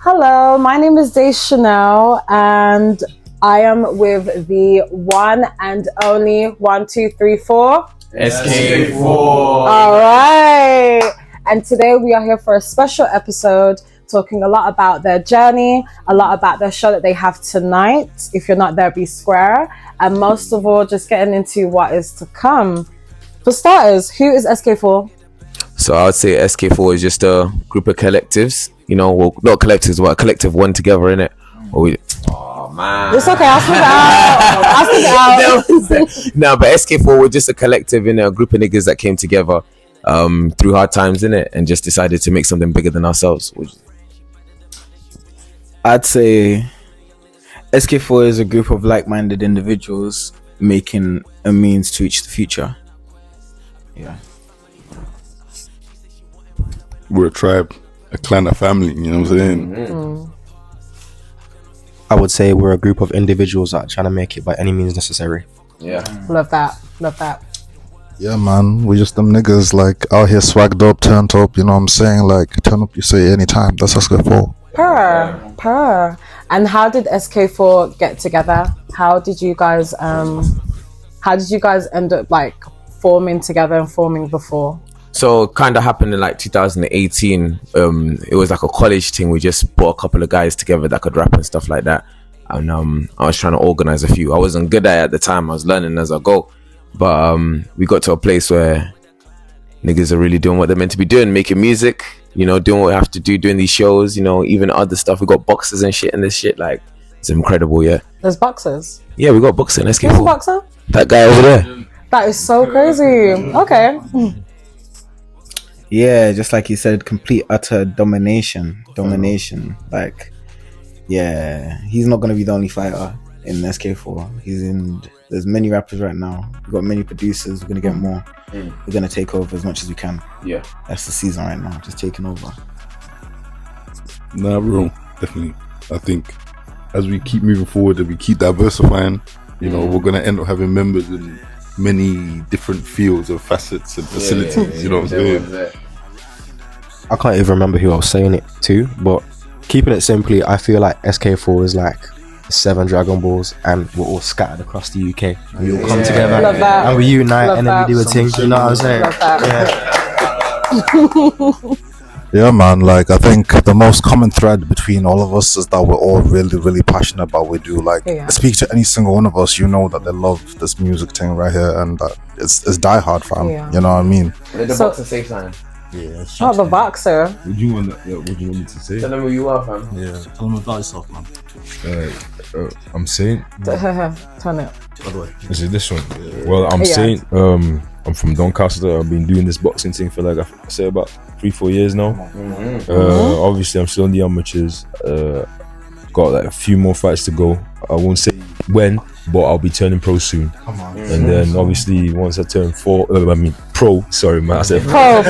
Hello, my name is Day Chanel, and I am with the one and only 1234 SK4. All right, and today we are here for a special episode talking a lot about their journey, a lot about their show that they have tonight. If you're not there, be square, and most of all, just getting into what is to come. For starters, who is SK4? So I would say SK4 is just a group of collectives. You know, well, not collectives, but a collective one together, innit? Oh man, It's okay. I'll speak it out. No, but SK4 were just a collective in a group of niggas that came together through hard times, innit, and just decided to make something bigger than ourselves. I'd say SK4 is a group of like-minded individuals making a means to reach the future. Yeah. We're a tribe, a clan, a family, you know what I'm saying? Mm. I would say we're a group of individuals that are trying to make it by any means necessary. Yeah. Love that. Yeah, man, we just them niggas like out here swagged up, turned up, you know what I'm saying? Like, turn up, you say anytime. That's SK4. Purr. And how did SK4 get together? How did you guys end up like forming together and forming before? So it kind of happened in like 2018. It was like a college thing. We just brought a couple of guys together that could rap and stuff like that. And I was trying to organize a few. I wasn't good at it at the time. I was learning as I go. But we got to a place where niggas are really doing what they're meant to be doing, making music, you know, doing what we have to do, doing these shows, you know, even other stuff. We got boxers and shit, and this shit, like, it's incredible, yeah. There's boxers. Yeah, we got boxers in SK4. Who's a boxer? That guy over there. That is so crazy. Okay. Yeah, just like you said, complete utter domination. Like, yeah, he's not gonna be the only fighter in SK4. There's many rappers right now. We've got many producers. We're gonna get more. We're gonna take over as much as we can. Yeah, that's the season right now, just taking over. Nah, bro, definitely. I think as we keep moving forward and we keep diversifying, you know, we're gonna end up having members in many different fields and facets and facilities. You know what I'm saying? I can't even remember who I was saying it to, but keeping it simply, I feel like SK4 is like 7 Dragon Balls, and we're all scattered across the UK. And we all come together and we unite. Love and then that. we do a thing. You know what I'm saying? Love that. Yeah, man, like I think the most common thread between all of us is that we're all really, really passionate about what we do. Like, speak to any single one of us, you know that they love this music thing right here, and that it's die hard, fam. Yeah. You know what I mean? The boxer safe time. Yeah. Oh, the boxer. What do you want me to say? Tell them who you are, fam. Yeah. Tell them about yourself, man. I'm Saint. Turn it. Is it this one? Well, I'm Saint. I'm from Doncaster. I've been doing this boxing thing for like I say about 3-4 years now. Obviously, I'm still in the amateurs. Got like a few more fights to go. I won't say when, but I'll be turning pro soon. And then obviously once I turn pro. Sorry, man. I said Pro.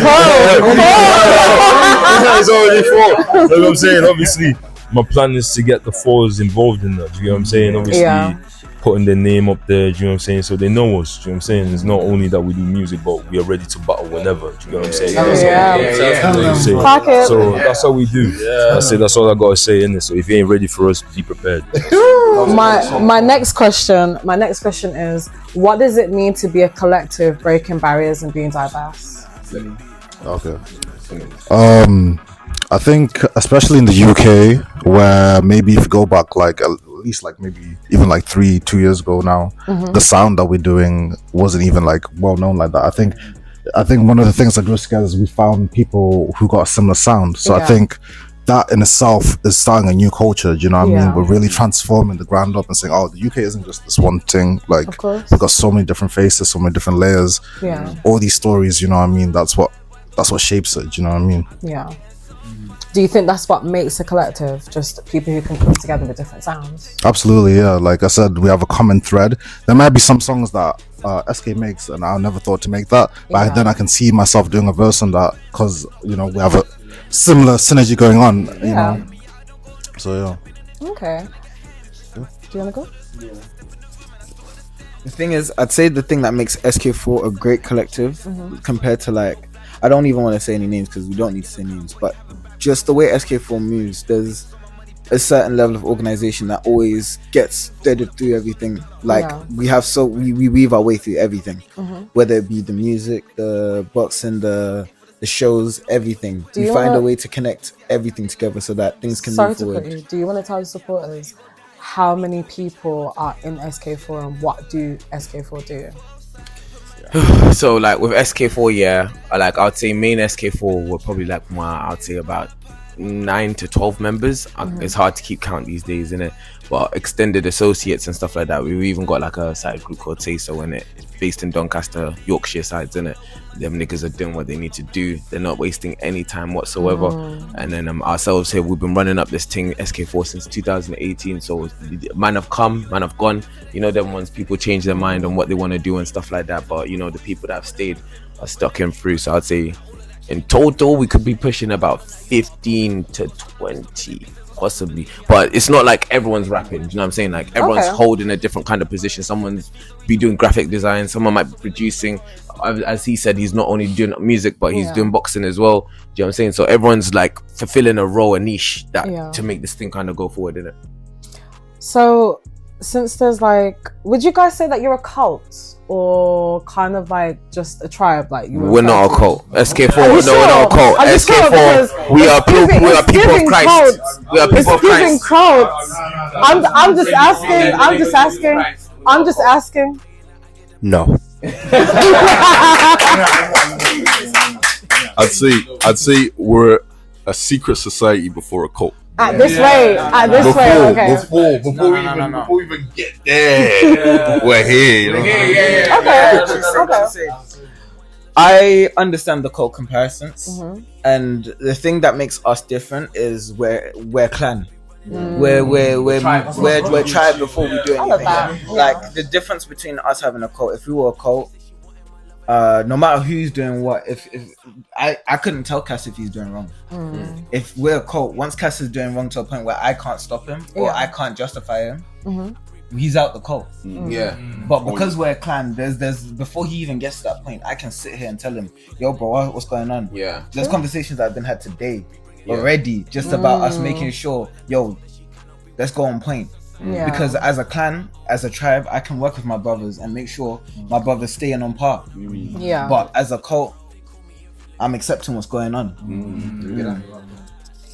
It's already 4. That's what I'm saying. Obviously, my plan is to get the 4s involved in that. Do you get what I'm saying? Obviously, putting their name up there. Do you know what I'm saying? So they know us. Do you know what I'm saying? It's not only that we do music, but we are ready to battle whenever. Do you get what I'm saying? So that's how we do. That's all I gotta say in this. So if you ain't ready for us, be prepared. My next question is, what does it mean to be a collective, breaking barriers and being diverse? Okay. I think especially in the UK, where maybe if you go back like at least like maybe even like 2 years ago now, the sound that we're doing wasn't even like well known like that. I think one of the things that drew us together is we found people who got a similar sound. So I think that in itself is starting a new culture. Do you know what I mean? We're really transforming the ground up and saying, oh, the UK isn't just this one thing. Like, we've got so many different faces, so many different layers. Yeah. All these stories, you know what I mean? That's what shapes it. Do you know what I mean? Yeah. Do you think that's what makes a collective? Just people who can come together with different sounds? Absolutely, yeah. Like I said, we have a common thread. There might be some songs that SK makes and I never thought to make that, but then I can see myself doing a verse on that because, you know, we have a similar synergy going on, you know. So, yeah. Okay. Do you want to go? Yeah. The thing is, I'd say the thing that makes SK4 a great collective compared to like, I don't even want to say any names because we don't need to say names, but just the way SK4 moves, there's a certain level of organization that always gets threaded through everything. Like we weave our way through everything, whether it be the music, the boxing, the shows, everything. We find a way to connect everything together so that things can move forward. Do you want to tell the supporters how many people are in SK4 and what do SK4 do? So like with SK4, like I'd say main SK4 were probably like I'd say about 9 to 12 members. It's hard to keep count these days, innit? But extended associates and stuff like that. We've even got like a side group called Taso, in it. It's based in Doncaster, Yorkshire sides, innit? Them niggas are doing what they need to do. They're not wasting any time whatsoever. And then ourselves here, we've been running up this thing SK4 since 2018. So man have come, man have gone. You know, them ones, people change their mind on what they want to do and stuff like that. But you know, the people that have stayed are stuck in through. So I'd say in total, we could be pushing about 15 to 20, possibly. But it's not like everyone's rapping. Do you know what I'm saying? Like everyone's holding a different kind of position. Someone's be doing graphic design. Someone might be producing. As he said, he's not only doing music, but he's doing boxing as well. Do you know what I'm saying? So everyone's like fulfilling a role, a niche that to make this thing kind of go forward, innit? So since there's like, would you guys say that you're a cult? Or kind of like just a tribe, like you. We're not a cult. SK4, no, we're not a cult. SK4, we are people of Christ. We are people of Christ. I'm just asking. No. I'd say we're a secret society before a cult. At this way, okay. Before we even get there, we're here. Okay. I understand the cult comparisons, and the thing that makes us different is we're clan. We're tribe before we do anything. Like the difference between us having a cult, if we were a cult, no matter who's doing what, if I couldn't tell Cass if he's doing wrong. If we're a cult, once Cass is doing wrong to a point where I can't stop him or I can't justify him, he's out the cult. But because we're a clan, there's before he even gets to that point, I can sit here and tell him, yo bro, what's going on? There's conversations that have been had today already just about us making sure, yo, let's go on point. Because as a clan, as a tribe, I can work with my brothers and make sure my brothers staying on par. But as a cult, I'm accepting what's going on.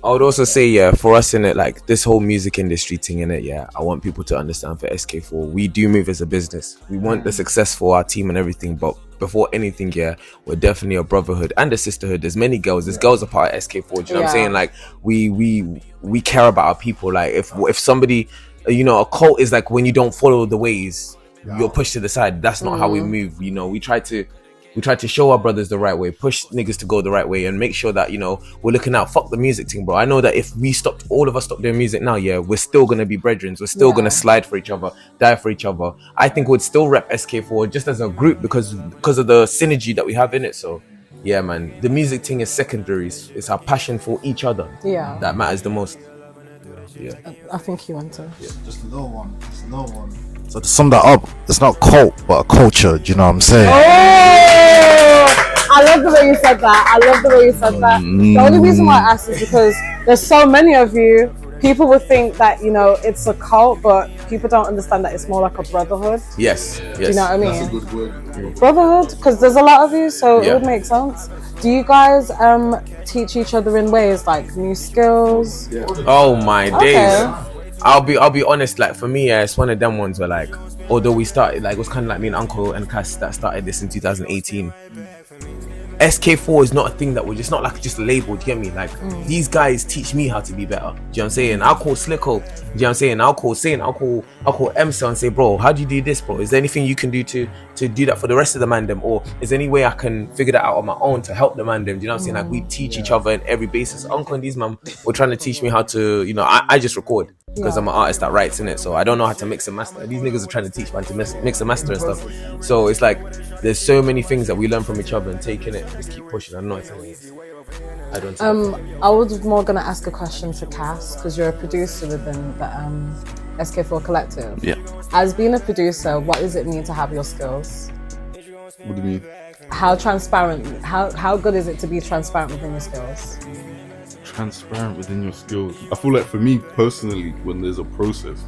I would also say, for us in it, like this whole music industry thing in it, I want people to understand for SK4, we do move as a business. We want the success for our team and everything, but before anything, we're definitely a brotherhood and a sisterhood. There's many girls. There's girls a part of SK4. Do you know what I'm saying? Like we care about our people. Like if somebody, you know, a cult is like when you don't follow the ways, you're pushed to the side. That's not how we move. You know, we try to show our brothers the right way, push niggas to go the right way, and make sure that, you know, we're looking out. Fuck the music thing, bro. I know that if all of us stop doing music now, we're still gonna be brethren. We're still gonna slide for each other, die for each other. I think we'd still rep SK4 just as a group because of the synergy that we have in it. So yeah, man, the music thing is secondary. It's our passion for each other that matters the most. I think you want to. Just a little one. So to sum that up, it's not cult, but a culture. Do you know what I'm saying? I love the way you said that. The only reason why I asked is because there's so many of you. People would think that, you know, it's a cult, but people don't understand that it's more like a brotherhood. Yes. Do you know what I mean? That's a good word. Brotherhood, because there's a lot of you, so it would make sense. Do you guys teach each other in ways like new skills? Oh my days. I'll be honest, like for me, it's one of them ones where, like, although we started, like, it was kind of like me and Uncle and Cass that started this in 2018. SK4 is not a thing that we're just not like just a label. Do you get me? Like these guys teach me how to be better. Do you know what I'm saying? I'll call Slicko. Do you know what I'm saying? I'll call Emsa and say, bro, how do you do this, bro? Is there anything you can do to do that for the rest of the mandem? Or is there any way I can figure that out on my own to help the mandem? Do you know what I'm saying? Like we teach each other in every basis. Uncle and these man were trying to teach me how to, you know, I just record because I'm an artist that writes in it. So I don't know how to mix and master. These niggas are trying to teach me how to mix and master and stuff. So it's like there's so many things that we learn from each other and taking it, just keep pushing. I don't know if I don't I was more gonna ask a question to Cass because you're a producer within the SK4 Collective. Yeah. As being a producer, what does it mean to have your skills? What do you mean? How transparent? How good is it to be transparent within your skills? transparent within your skills. I feel like for me personally, when there's a process,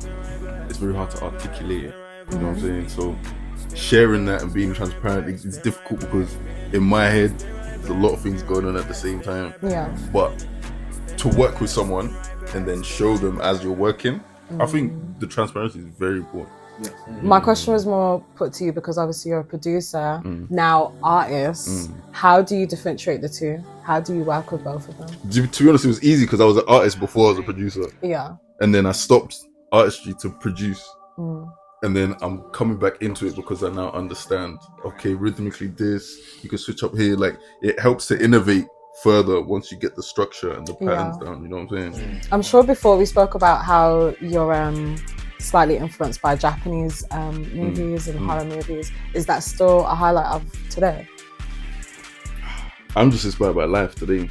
it's very hard to articulate it. You know what I'm saying? So sharing that and being transparent is difficult because in my head, there's a lot of things going on at the same time. Yeah. But to work with someone and then show them as you're working, I think the transparency is very important. My question was more put to you because obviously you're a producer, now artist. How do you differentiate the two? How do you work with both of them? To be honest, it was easy because I was an artist before I was a producer. Yeah. And then I stopped artistry to produce. And then I'm coming back into it because I now understand, okay, rhythmically this, you can switch up here. Like, it helps to innovate further once you get the structure and the patterns down, you know what I'm saying? I'm sure before we spoke about how you're slightly influenced by Japanese movies and horror movies. Is that still a highlight of today? I'm just inspired by life today.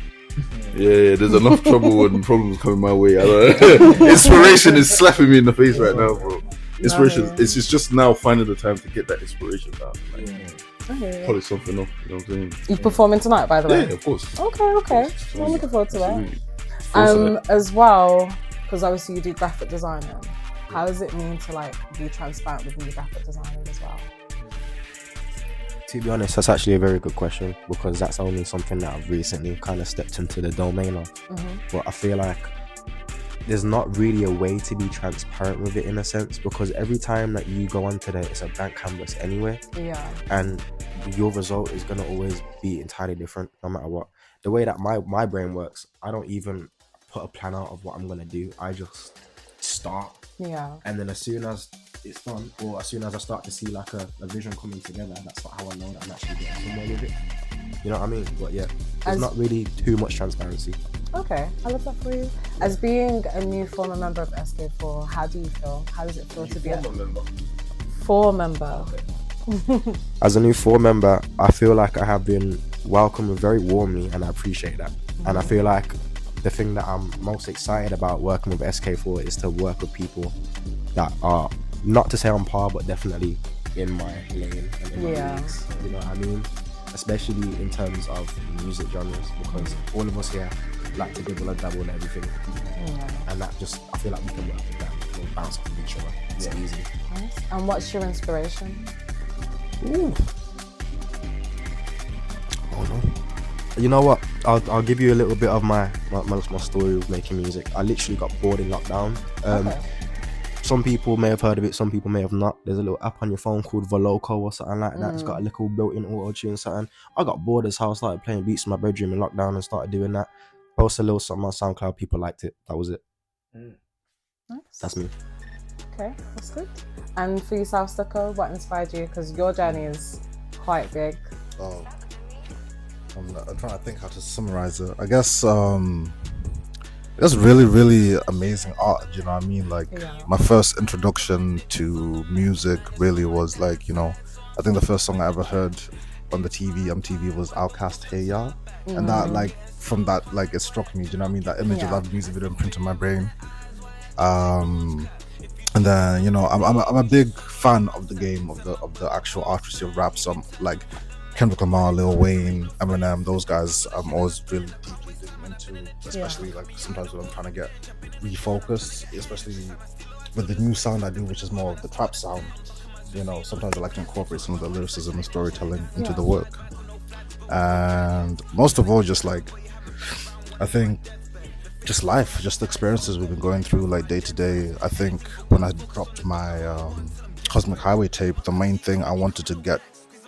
Yeah, there's enough trouble and problems coming my way. Inspiration is slapping me in the face right now, bro. Inspiration, it's just now finding the time to get that inspiration out. Like, polish something off, you know what I'm saying? You performing tonight, by the way? Yeah, of course. Okay. I'm looking forward to that. As well, because obviously you do graphic designing. How does it mean to like be transparent with your graphic designing as well? To be honest, that's actually a very good question because that's only something that I've recently kind of stepped into the domain of. But I feel like there's not really a way to be transparent with it in a sense because every time that you go onto there, it's a blank canvas anyway. Yeah. And your result is going to always be entirely different no matter what. The way that my brain works, I don't even put a plan out of what I'm going to do. I just start. Yeah. And then as soon as it's done, or as soon as I start to see like a vision coming together, that's how I know that I'm actually getting somewhere with it. You know what I mean? But yeah, there's not really too much transparency. Okay, I love that for you. As being a new former member of SK4, how do you feel? How does it feel to be a former member? As a new 4 member, I feel like I have been welcomed very warmly and I appreciate that. And I feel like the thing that I'm most excited about working with SK4 is to work with people that are, not to say on par, but definitely in my lane and in my leagues. You know what I mean? Especially in terms of music genres, because all of us here like to dibble and dabble and everything. And that just, I feel like we can work with that. We'll bounce off of each other. It's easy. Nice. And what's your inspiration? Ooh. Oh no. You know what? I'll give you a little bit of my story of making music. I literally got bored in lockdown. Some people may have heard of it, some people may have not. There's a little app on your phone called Voloco or something like that. It's got a little built-in auto-tune something. I got bored as hell, I started playing beats in my bedroom in lockdown and started doing that. Posted a little something on SoundCloud, people liked it. That was it. Nice. That's me. Okay, that's good. And for yourself, Stucco, what inspired you? Because your journey is quite big. Oh, I'm trying to think how to summarize it. I guess it's really, really amazing art. You know what I mean? Like my first introduction to music really was like, you know, I think the first song I ever heard on the MTV was Outkast Hey Ya, and that like from that like it struck me. Do you know what I mean? That image of that music video imprinted in my brain. And then, you know, I'm a big fan of the game of the actual artistry of rap. So I'm like Kendrick Lamar, Lil Wayne, Eminem, those guys I'm always really deeply into, especially like sometimes when I'm trying to get refocused, especially with the new sound I do, which is more of the trap sound. You know, sometimes I like to incorporate some of the lyricism and storytelling into the work. And most of all, just like, I think just life, just the experiences we've been going through like day to day. I think when I dropped my Cosmic Highway tape, the main thing I wanted to get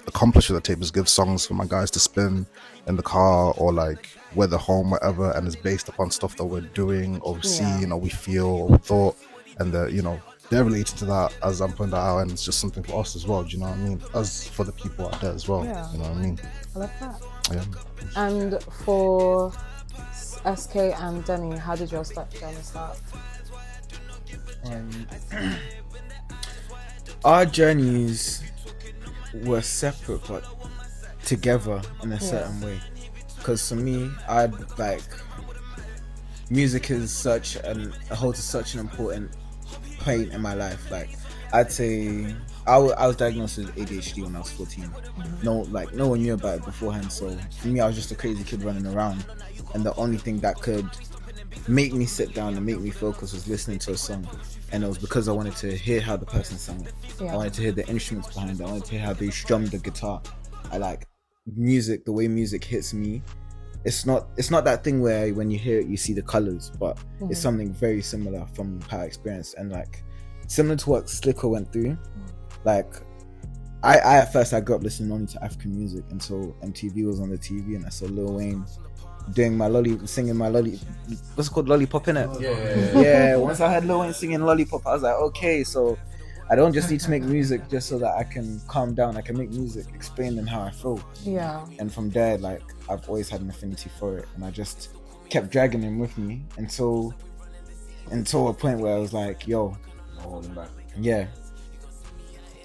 accomplished with the tape is give songs for my guys to spin in the car or like where they're home, whatever, and it's based upon stuff that we're doing or we've seen or we feel or we thought, and you know, they're related to that as I'm putting that out, and it's just something for us as well. Do you know what I mean? As for the people out there as well. Yeah. You know what I mean? I love that. Yeah. And for SK and Denny, how did your journey start? Our journeys were separate but together in a certain way. Because for me, I'd like music is holds such an important point in my life. Like I'd say I was diagnosed with ADHD when I was 14. No one knew about it beforehand. So for me, I was just a crazy kid running around, and the only thing that could make me sit down and make me focus was listening to a song, and it was because I wanted to hear how the person sang it. Yeah. I wanted to hear the instruments behind it. I wanted to hear how they strummed the guitar. I like music, the way music hits me. It's not that thing where when you hear it you see the colors, but it's something very similar from how I experienced, and like similar to what Slicker went through. Like I at first I grew up listening only to African music until MTV was on the TV and I saw Lil Wayne doing singing my what's it called, Lollipop, innit? Yeah. Once I heard Lil Wayne singing Lollipop, I was like, okay, so I don't just need to make music just so that I can calm down. I can make music explaining how I feel. Yeah. And from there, like, I've always had an affinity for it, and I just kept dragging him with me until a point where I was like, yo, Holding back. yeah.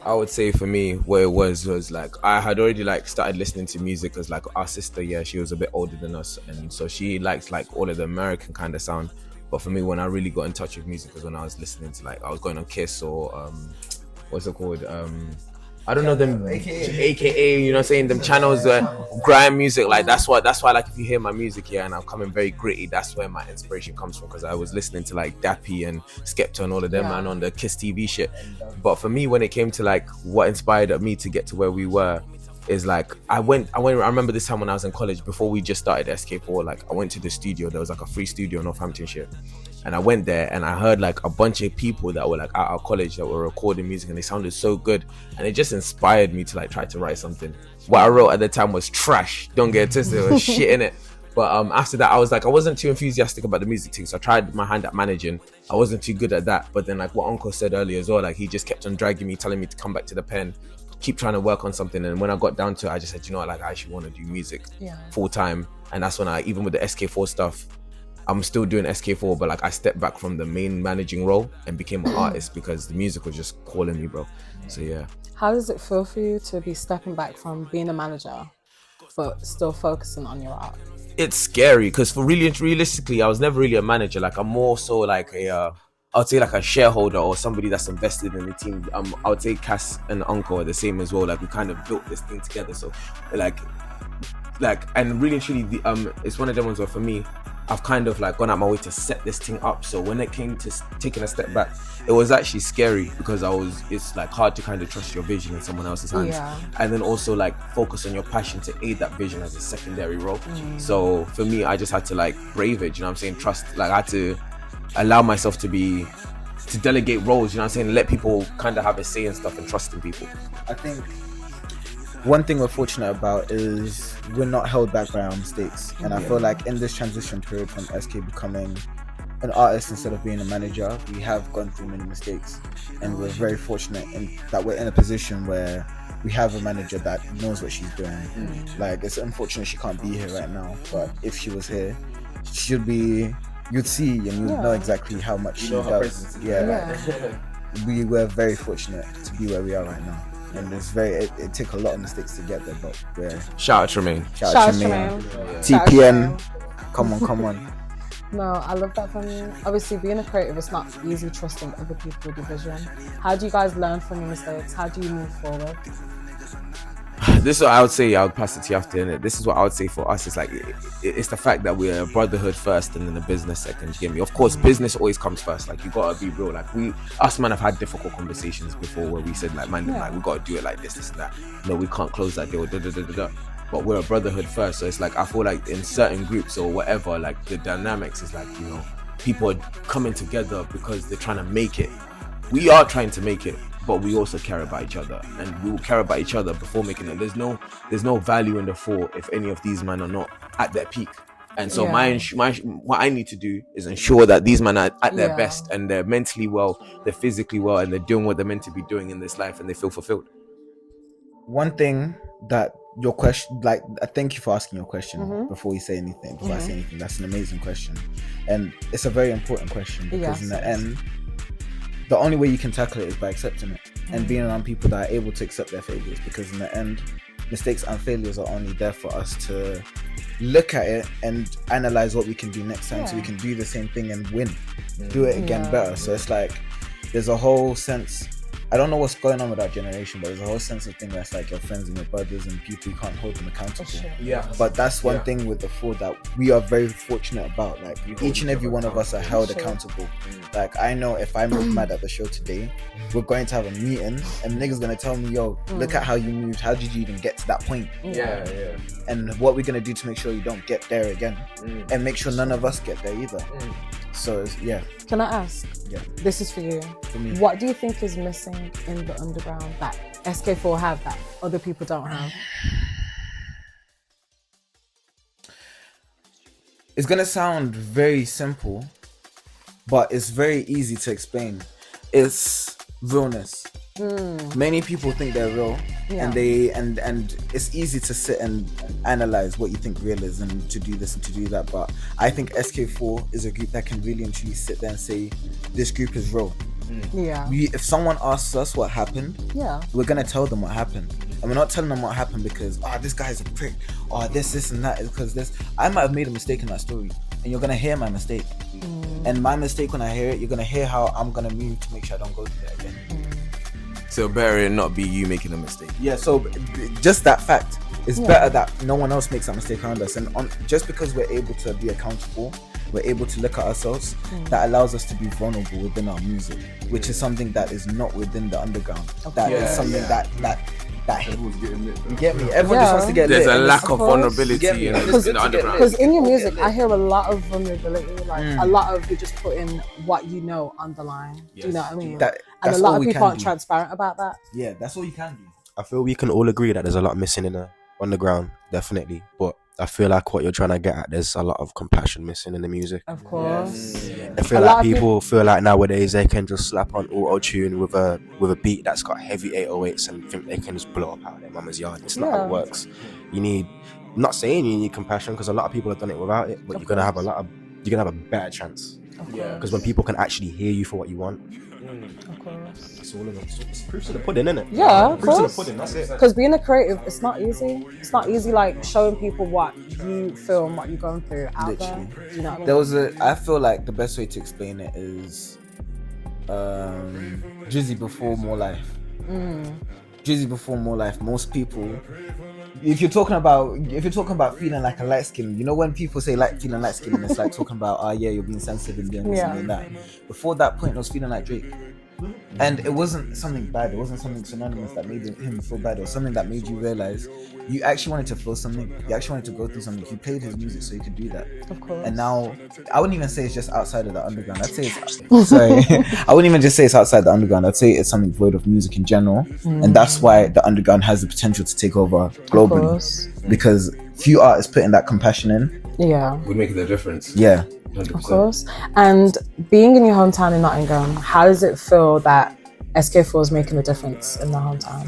I would say for me, what it was like I had already like started listening to music because like our sister, she was a bit older than us, and so she likes like all of the American kind of sound. But for me, when I really got in touch with music was when I was listening to like I was going on Kiss or what's it called? I don't know them, AKA, you know what I'm saying, them channels, grime music, like that's why like if you hear my music and I'm coming very gritty, that's where my inspiration comes from, because I was listening to like Dappy and Skepta and all of them and on the Kiss TV shit. But for me, when it came to like what inspired me to get to where we were, is like I remember this time when I was in college before we just started SK4, like I went to the studio. There was like a free studio in Nottinghamshire, and I went there and I heard like a bunch of people that were like at our college that were recording music, and they sounded so good, and it just inspired me to like try to write something. What I wrote at the time was trash, don't get it twisted, there was shit in it. But after that I was like, I wasn't too enthusiastic about the music thing, so I tried my hand at managing. I wasn't too good at that, but then like what Uncle said earlier as well, like he just kept on dragging me, telling me to come back to the pen, keep trying to work on something. And when I got down to it, I just said, you know what, like I actually want to do music full time. And that's when I, even with the SK4 stuff, I'm still doing SK4, but like I stepped back from the main managing role and became an artist because the music was just calling me, bro. So yeah. How does it feel for you to be stepping back from being a manager but still focusing on your art? It's scary because for realistically, I was never really a manager. Like I'm more so like I would say like a shareholder or somebody that's invested in the team. I would say Cass and Uncle are the same as well. Like we kind of built this thing together. So like and really truly it's one of them ones where for me, I've kind of like gone out my way to set this thing up. So when it came to taking a step back, it was actually scary because it's like hard to kind of trust your vision in someone else's hands, and then also like focus on your passion to aid that vision as a secondary role. So for me, I just had to like brave it, you know what I'm saying, trust, like I had to allow myself to delegate roles, you know what I'm saying, let people kind of have a say and stuff and trust in people. I think one thing we're fortunate about is we're not held back by our mistakes, and I feel like in this transition period from SK becoming an artist instead of being a manager, we have gone through many mistakes, and we're very fortunate in that we're in a position where we have a manager that knows what she's doing. Like it's unfortunate she can't be here right now, but if she was here, she'd be, you'd see and you'd know exactly how much she does. We were very fortunate to be where we are right now, and it took a lot of mistakes to get there, but we're shout out Tremaine. Shout out Tremaine. TPN, come on. No, I love that from you. Obviously, being a creative, it's not easy trusting other people with your vision. How do you guys learn from your mistakes? How do you move forward? This is what I would say. I would pass it to you after, innit? This is what I would say for us. It's like it's the fact that we're a brotherhood first and then a business second. You get me? Of course, business always comes first. Like you gotta be real. Like us man have had difficult conversations before where we said like, man, like we gotta do it like this and that. No, we can't close that deal. But we're a brotherhood first. So it's like I feel like in certain groups or whatever, like the dynamics is like, you know, people are coming together because they're trying to make it. We are trying to make it, but we also care about each other, and we will care about each other before making it. There's no value in the fall if any of these men are not at their peak. And so my what I need to do is ensure that these men are at their best, and they're mentally well, they're physically well, and they're doing what they're meant to be doing in this life, and they feel fulfilled. One thing that your question, like, thank you for asking your question before we say anything. Before I say anything, that's an amazing question, and it's a very important question because in the end, the only way you can tackle it is by accepting it and being around people that are able to accept their failures. Because in the end, mistakes and failures are only there for us to look at it and analyze what we can do next time, so we can do the same thing and win, do it again better. So it's like there's a whole sense I don't know what's going on with our generation, but there's a whole sense of thing that's like your friends and your brothers and people you can't hold them accountable. Yeah. But that's one thing with the four that we are very fortunate about. Like each and every one of us are held accountable. Like I know if I move mad at the show today, we're going to have a meeting and niggas gonna tell me, yo, look at how you moved. How did you even get to that point? Yeah. And what we're gonna do to make sure you don't get there again, and make sure none of us get there either. So yeah. Can I ask? Yeah. This is for you. For me. What do you think is missing in the underground that SK4 have that other people don't have? It's gonna sound very simple, but it's very easy to explain. It's realness. Many people think they're real, and they and it's easy to sit and analyze what you think real is and to do this and to do that. But I think SK4 is a group that can really and truly sit there and say this group is real. Yeah. If someone asks us what happened, we're gonna tell them what happened, and we're not telling them what happened because this guy's a prick, or this and that is because this. I might have made a mistake in that story, and you're gonna hear my mistake, and my mistake when I hear it, you're gonna hear how I'm gonna move to make sure I don't go through that again. So better it not be you making a mistake. Yeah, so just that fact, it's better that no one else makes that mistake around us. And just because we're able to be accountable, we're able to look at ourselves, that allows us to be vulnerable within our music, which is something that is not within the underground. That is something that Everyone's getting lit. you get me? Everyone just wants to get There's lit. a lack of You vulnerability get me? in Because the underground. Because in your music, I hear a lot of vulnerability, like a lot of you just putting what you know on the line. Do you know what I mean? And a lot of people aren't transparent about that. Yeah, that's all you can do. I feel we can all agree that there's a lot missing in the underground, definitely. But I feel like what you're trying to get at, there's a lot of compassion missing in the music. Of course. I feel like people feel like nowadays they can just slap on auto-tune with a beat that's got heavy 808s and think they can just blow up out of their mama's yard. It's not how it works. You need, I'm not saying you need compassion because a lot of people have done it without it, but you're gonna have a better chance. Because when people can actually hear you for what you want. Of course. That's all of them. It's proofs of the pudding, isn't it? Yeah, of proofs course. of the pudding, that's it. Because being a creative, it's not easy. It's not easy like showing people what you feel and what you're going through out there. You know what I mean? I feel like the best way to explain it is Drizzy before More Life. Drizzy before More Life. Most people, if you're talking about feeling like a light skin, you know when people say feeling light skin, and it's like talking about you're being sensitive and doing this and doing that. Before that point, I was feeling like Drake. And it wasn't something bad, it wasn't something synonymous that made him feel bad, it was something that made you realize you actually wanted to feel something, you actually wanted to go through something. You played his music so you could do that. Of course. And now, I wouldn't even say it's just outside of the underground, I'd say it's, sorry, I wouldn't even just say it's outside the underground, I'd say it's something void of music in general. And that's why the underground has the potential to take over globally. Because few artists putting that compassion in. Yeah. Would make the difference. Yeah. 100%. Of course. And being in your hometown in Nottingham, how does it feel that SK4 is making a difference in the hometown?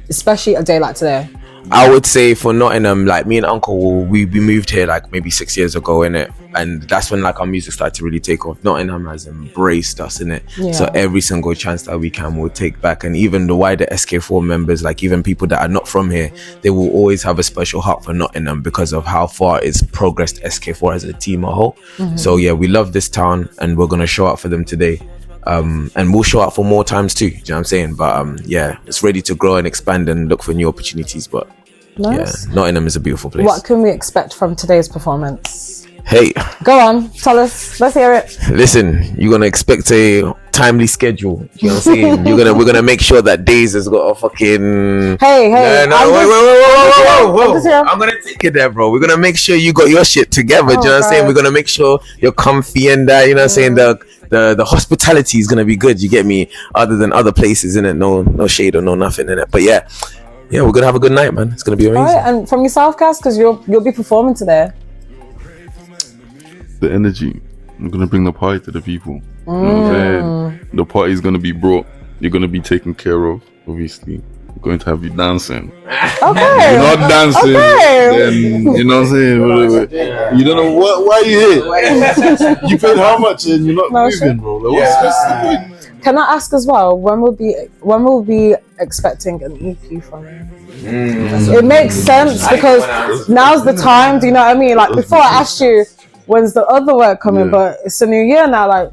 Especially a day like today. I would say for Nottingham, like me and Uncle, we moved here like maybe 6 years ago, innit? And that's when like our music started to really take off. Nottingham has embraced us, innit? So every single chance that we can, we'll take back. And even the wider SK4 members, like even people that are not from here, they will always have a special heart for Nottingham because of how far it's progressed SK4 as a team a whole. So yeah, we love this town and we're gonna show up for them today. And we'll show up for more times too, do you know what I'm saying? But yeah, it's ready to grow and expand and look for new opportunities. But nice. yeah, Nottingham is a beautiful place. What can we expect from today's performance? Hey, go on, tell us, let's hear it. Listen, you're gonna expect a timely schedule, you know what I'm saying? We're gonna make sure that Days has got a fucking hey whoa. I'm gonna take it there, bro. We're gonna make sure you got your shit together, do you know what I'm saying? We're gonna make sure you're comfy and that, you know what I'm saying? The hospitality is gonna be good, you get me? Other than other places, innit? No shade or no nothing in it. But yeah, we're gonna have a good night, man. It's gonna be amazing. Alright, and from yourself, Cass, because you'll be performing today. The energy. I'm gonna bring the party to the people. You know what I'm saying? The party's gonna be brought. You're gonna be taken care of. Obviously, we're going to have you dancing. Okay. You're not dancing, then you know what I'm saying? You don't know why are you here? You paid how much and you're not moving, bro? Like, what's the point? Can I ask as well, when we'll be expecting an EP from you? It makes sense because now's the time. Do you know what I mean? Like before, I asked you when's the other work coming, but it's a new year now. Like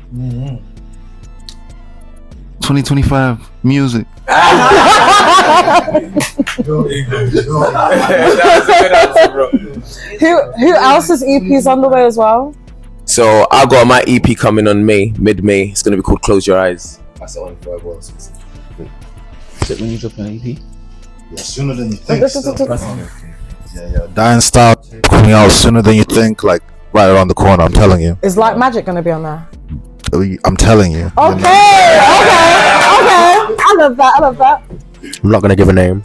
2025 music. Who else's EP's on the way as well? So I got my EP coming on mid-May. It's gonna be called Close Your Eyes. That's it on for everyone. When you drop an EP? Yeah, sooner than you think. Yeah. Dying Star coming out sooner than you think, like right around the corner. I'm telling you. Is Like Magic gonna be on there? I'm telling you. Okay. I love that. I'm not gonna give a name.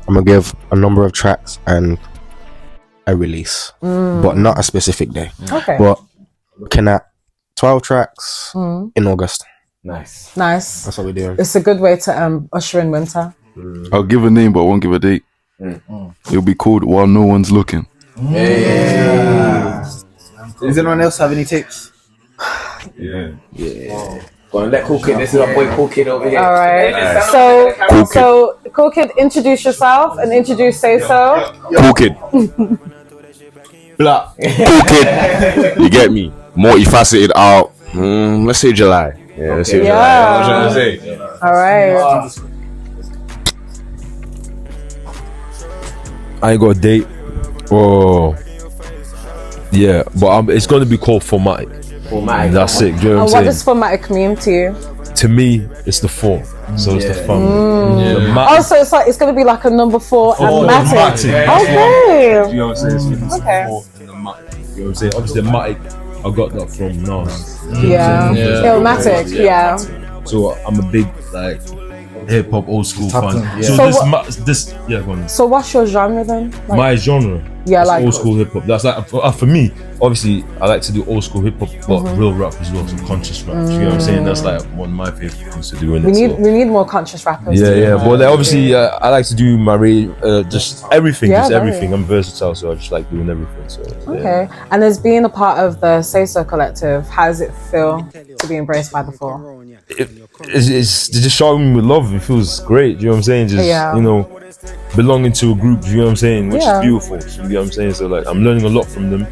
I'm gonna give a number of tracks and a release, but not a specific day. Okay. But looking at 12 tracks in August. Nice. That's what we're doing. It's a good way to usher in winter. I'll give a name, but I won't give a date. It'll be called While No One's Looking. Does anyone else have any tapes? Yeah. Go on, let Cool Kid. This is our boy Cool Kid over here. All right. So Cool Kid, introduce yourself and introduce Say So. Cool Kid. Blah. Cool Kid. You get me? Multifaceted out. Let's say July. Yeah, let's say July. Yeah. What I'm trying to say. All right. I ain't got a date. Oh. Yeah, but it's going to be called Formatic. That's it. Do you know And what I'm what does formatic mean to you? saying? To me, it's the form. So it's the fun. Oh, so it's going to be like a number 4 and matic. Okay. You know what I'm saying? It's Okay. the 4 and the matic. You know what I'm saying? Obviously, the matic, I got that from Nas. Yeah. Illmatic. Yeah. So I'm a big like hip hop old school fan. So, this go on. So what's your genre then? Like, My genre. Yeah, is like old school hip hop. That's like for me. Obviously, I like to do old school hip hop, but real rap as well, so conscious rap. You know what I'm saying? That's like one of my favorite things to do. we need more conscious rappers. Yeah. But like, obviously, I like to do my just everything. Yeah, just very. everything. I'm versatile, so I just like doing everything. So Okay. And as being a part of the Say So Collective, how does it feel to be embraced by the 4? It's just showing me with love. It feels great. You know what I'm saying? Just belonging to a group. You know what I'm saying? Which is beautiful. You know what I'm saying? So like, I'm learning a lot from them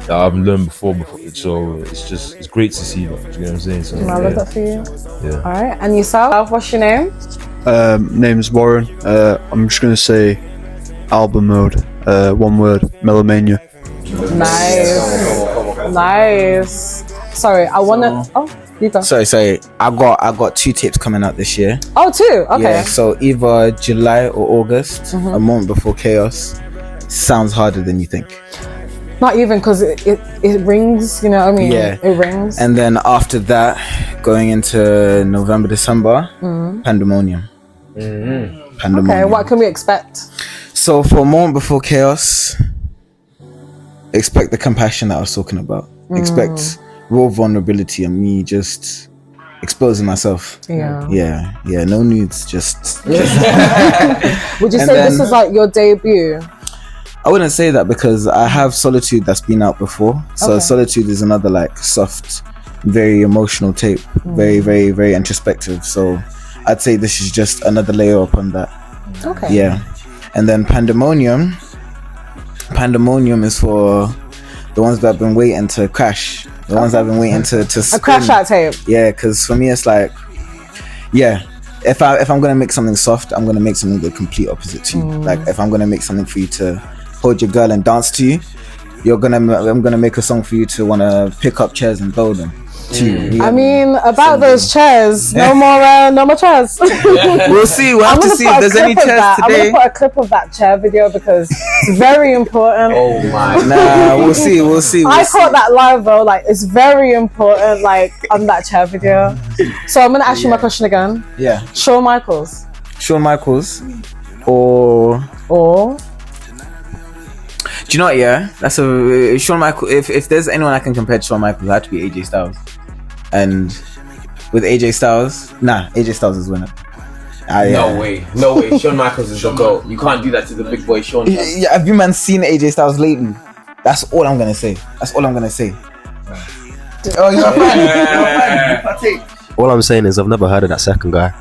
that I haven't learned before. So it's great to see that. You know what I'm saying? So I love that for you. Yeah. All right. And yourself? What's your name? Name's Warren. I'm just gonna say album mode. One word, Melomania. Nice. Sorry, I wanna. Oh, you go. Sorry. I got 2 tapes coming out this year. Oh, 2. Okay. Yeah, so either July or August, a month before Chaos. Sounds harder than you think. Not even because it rings. You know what I mean? Yeah. It rings. And then after that, going into November, December, Pandemonium. Pandemonium. Okay. What can we expect? So for a moment before Chaos, expect the compassion that I was talking about. Expect raw vulnerability and me just exposing myself. Yeah. No nudes, just. Would you say this is like your debut? I wouldn't say that because I have Solitude that's been out before. So Solitude is another like soft, very emotional tape, very, very, very introspective. So I'd say this is just another layer upon that. Okay. Yeah. And then Pandemonium is for the ones that have been waiting to crash. The ones that have been waiting to spin. A crash out tape. Yeah, because for me it's like, if I'm gonna make something soft, I'm gonna make something the complete opposite to you. Like if I'm gonna make something for you to hold your girl and dance to you, I'm gonna make a song for you to wanna pick up chairs and throw them to you. I mean, about those chairs, no more chairs. We'll see. We'll have to see if there's any chairs today. I'm gonna put a clip of that chair video because it's very important. Oh my. Nah, we'll see. I caught that live though. Like it's very important. Like on that chair video. So I'm gonna ask you my question again. Yeah. Shawn Michaels or do you know what? Yeah, that's a Shawn Michaels. If there's anyone I can compare to Shawn Michaels, it had to be AJ Styles. And with AJ Styles, AJ Styles is winner. No way. Shawn Michaels is the GOAT. You can't do that to the big boy Shawn. Yeah, have you man seen AJ Styles lately? That's all I'm gonna say. Oh, you're a fan. All I'm saying is I've never heard of that second guy.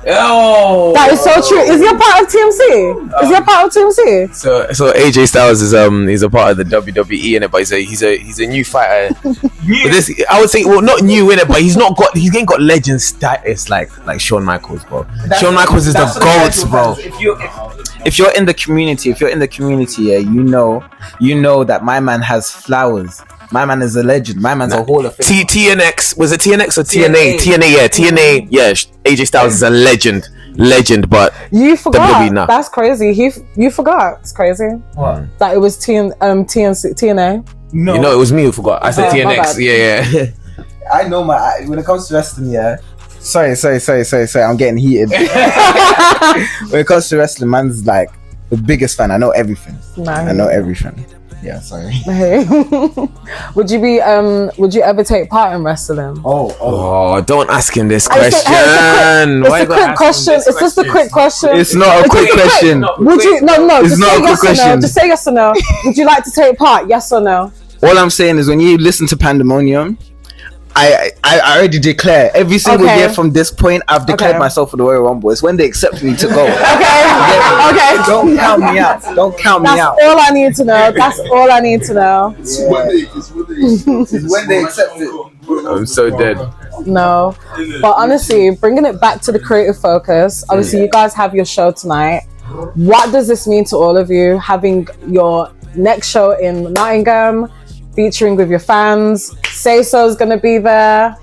Oh, That is so true. Is he a part of TMC? Is he a part of TMC? So AJ Styles is he's a part of the WWE in it, but he's a new fighter. But this, I would say, well, not new in it, but he ain't got legend status like Shawn Michaels, bro. Shawn Michaels is the GOAT, bro. If you're in the community, yeah, you know that my man has flowers. My man is a legend. My man's a Hall of Fame. TNX, was it TNX or TNA? TNA, yeah. AJ Styles is a legend, but You forgot. WWE, nah. That's crazy. You forgot. It's crazy. What? That it was TNA. No. You know, it was me who forgot. I said Oh, my TNX. bad. Yeah. I know when it comes to wrestling, yeah. Sorry. I'm getting heated. When it comes to wrestling, man's like the biggest fan. I know everything. Nice. I know everything. Yeah, sorry. Hey. Would you ever take part in wrestling? Oh, don't ask him this Hey, it's question. a quick question. It's just a quick question. It's not a quick question. Would you? No. It's Just not say a quick yes or no. question. Just say yes or no. Would you like to take part? Yes or no? All I'm saying is when you listen to Pandemonium, I already declare every single Okay. year from this point I've declared Okay. myself for the Royal Rumble. It's when they accept me to go. Okay. Don't count me out. Don't count me That's out. all I need to know. That's all I need to know. It's when they accept it. I'm so dead. No, but honestly, bringing it back to the creative focus. Obviously, you guys have your show tonight. What does this mean to all of you? Having your next show in Nottingham, featuring with your fans. Say So's gonna be there.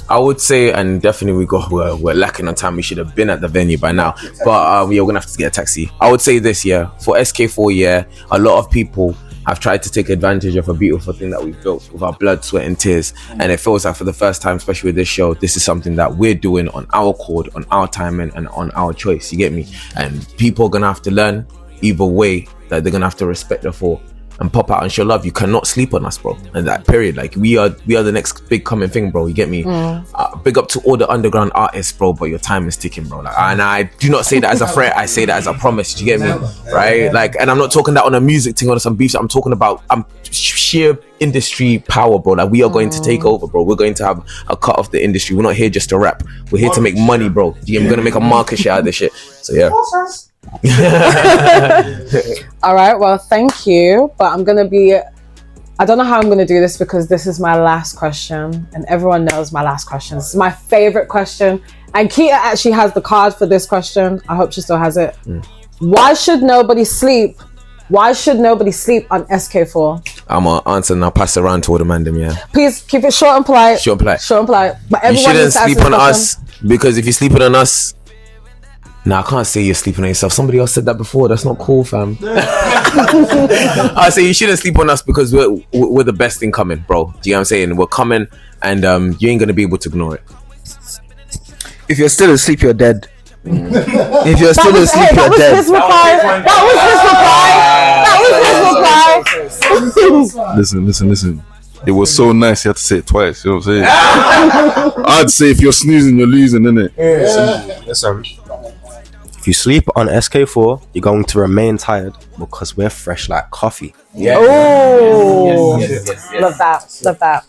I would say, and definitely we're lacking on time. We should have been at the venue by now, but we're gonna have to get a taxi. I would say this year for SK4, a lot of people have tried to take advantage of a beautiful thing that we've built with our blood, sweat, and tears. And it feels like for the first time, especially with this show, this is something that we're doing on our accord, on our time, and on our choice. You get me? And people are gonna have to learn either way that they're gonna have to respect us for and pop out and show love. You cannot sleep on us, bro. And that period, like we are the next big coming thing, bro. You get me? Big up to all the underground artists, bro. But your time is ticking, bro. Like, and I do not say that as a threat. I say that as a promise. Do you get me? Right? Like, and I'm not talking that on a music thing or some beef. I'm talking about sheer industry power, bro. Like, we are going to take over, bro. We're going to have a cut off the industry. We're not here just to rap. We're here to make money, bro. Do you get me? We're gonna make a market share out of this shit. So yeah. All right, well, thank you. But I don't know how I'm going to do this because this is my last question and everyone knows my last question. This is my favorite question. And Keita actually has the card for this question. I hope she still has it. Why should nobody sleep? Why should nobody sleep on SK4? I'm gonna answer and I'll pass it around to all the man them, yeah. Please keep it short and polite. Short and polite. Short and polite. But You everyone shouldn't needs to answer sleep this on question. us, because if you're sleeping on us, I can't say you're sleeping on yourself. Somebody else said that before. That's not cool, fam. I say you shouldn't sleep on us because we're the best thing coming, bro. Do you know what I'm saying? We're coming, and you ain't gonna be able to ignore it. If you're still asleep, you're dead. If you're still asleep, That you're was dead. his reply. That was his reply. Listen. It was so nice you had to say it twice. You know what I'm saying? I'd say if you're snoozing, you're losing, innit? Listen, if you sleep on SK4, you're going to remain tired because we're fresh like coffee. Oh, love that.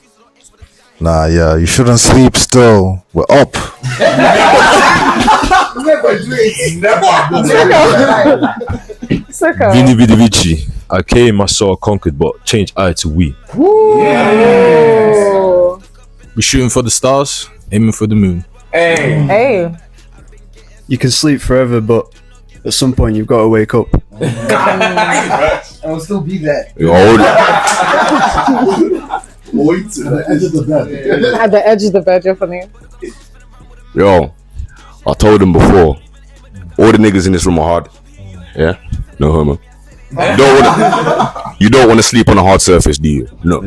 Nah, yeah, you shouldn't sleep still. We're up. Sicko. Vini Vidi Vici. I came, I saw, conquered, but changed I to we. Ooh. We shooting for the stars, aiming for the moon. Hey. You can sleep forever, but at some point you've got to wake up. And we'll still be there. Yo, hold it. At the edge of the bed, you're funny. Yo, I told him before, all the niggas in this room are hard. Yeah? No homo. You don't want to sleep on a hard surface, do you? No. All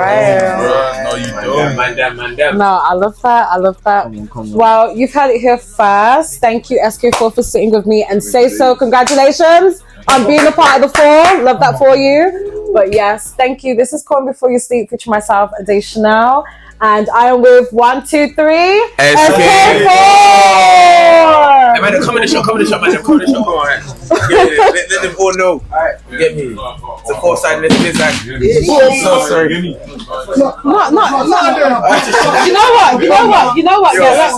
right. No, you don't. No, I love that. Well, you've had it here first. Thank you, SK4, for sitting with me and Say So. Congratulations on being a part of the four. Love that for you. But yes, thank you. This is Calling Before You Sleep, featuring myself, Ade Chanel. And I am with 1, 2, 3 SK4. Hey man, come in the shop, man. Come in the shop, come on. Let them all know. Alright, get me. It's a 4-side list, this like. So sorry. No. You know what? Yeah,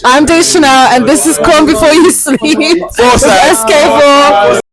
I'm Ade Chanel, and this is Calling Before You Sleep. 4-side SK4.